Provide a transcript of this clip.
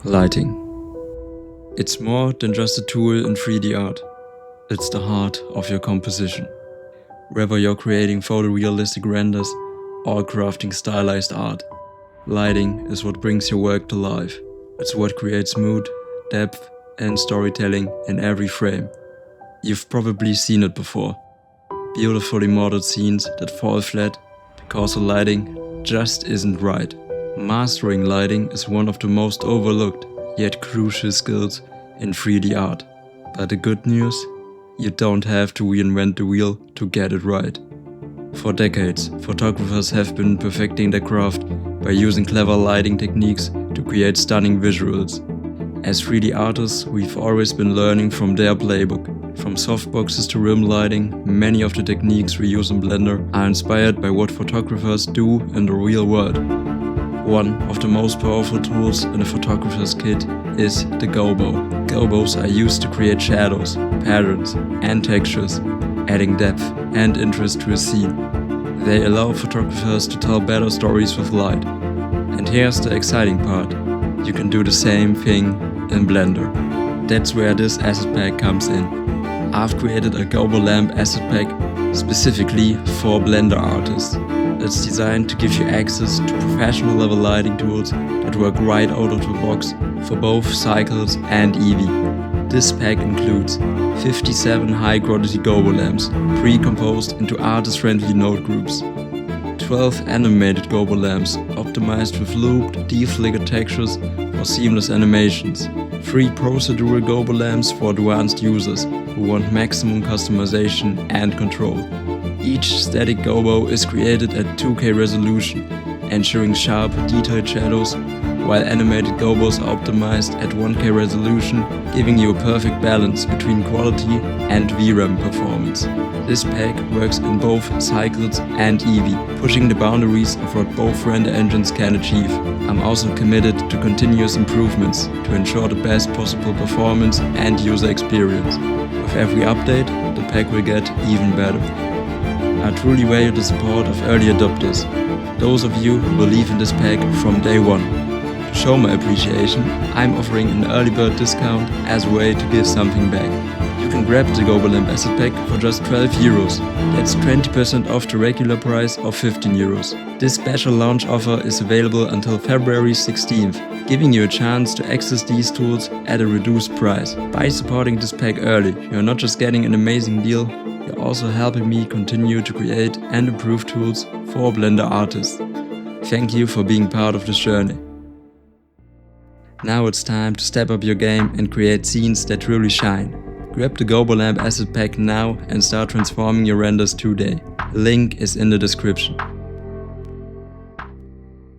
Lighting. It's more than just a tool in 3D art. It's the heart of your composition. Whether you're creating photorealistic renders or crafting stylized art, lighting is what brings your work to life. It's what creates mood, depth and storytelling in every frame. You've probably seen it before. Beautifully modeled scenes that fall flat because the lighting just isn't right. Mastering lighting is one of the most overlooked yet crucial skills in 3D art. But the good news, you don't have to reinvent the wheel to get it right. For decades, photographers have been perfecting their craft by using clever lighting techniques to create stunning visuals. As 3D artists, we've always been learning from their playbook. From softboxes to rim lighting, many of the techniques we use in Blender are inspired by what photographers do in the real world. One of the most powerful tools in a photographer's kit is the Gobo. Gobos are used to create shadows, patterns and textures, adding depth and interest to a scene. They allow photographers to tell better stories with light. And here's the exciting part. You can do the same thing in Blender. That's where this asset pack comes in. I've created a Gobo lamp asset pack specifically for Blender artists. It's designed to give you access to professional level lighting tools that work right out of the box for both cycles and Eevee. This pack includes 57 high quality Gobo lamps pre-composed into artist-friendly node groups, 12 animated Gobo lamps optimized with looped, deflickered textures for seamless animations, 3 procedural Gobo lamps for advanced users who want maximum customization and control. Each static Gobo is created at 2K resolution, ensuring sharp, detailed shadows, while animated Gobos are optimized at 1K resolution, giving you a perfect balance between quality and VRAM performance. This pack works in both cycles and Eevee, pushing the boundaries of what both render engines can achieve. I'm also committed to continuous improvements to ensure the best possible performance and user experience. With every update, the pack will get even better. I truly value the support of early adopters, those of you who believe in this pack from day one. To show my appreciation, I'm offering an early bird discount as a way to give something back. You can grab the Gobo lamp asset pack for just 12 euros. That's 20% off the regular price of 15 euros. This special launch offer is available until February 16th, giving you a chance to access these tools at a reduced price. By supporting this pack early, you're not just getting an amazing deal, you're also helping me continue to create and improve tools for Blender artists. Thank you for being part of this journey. Now it's time to step up your game and create scenes that really shine. Grab the Gobo lamp asset pack now and start transforming your renders today. The link is in the description.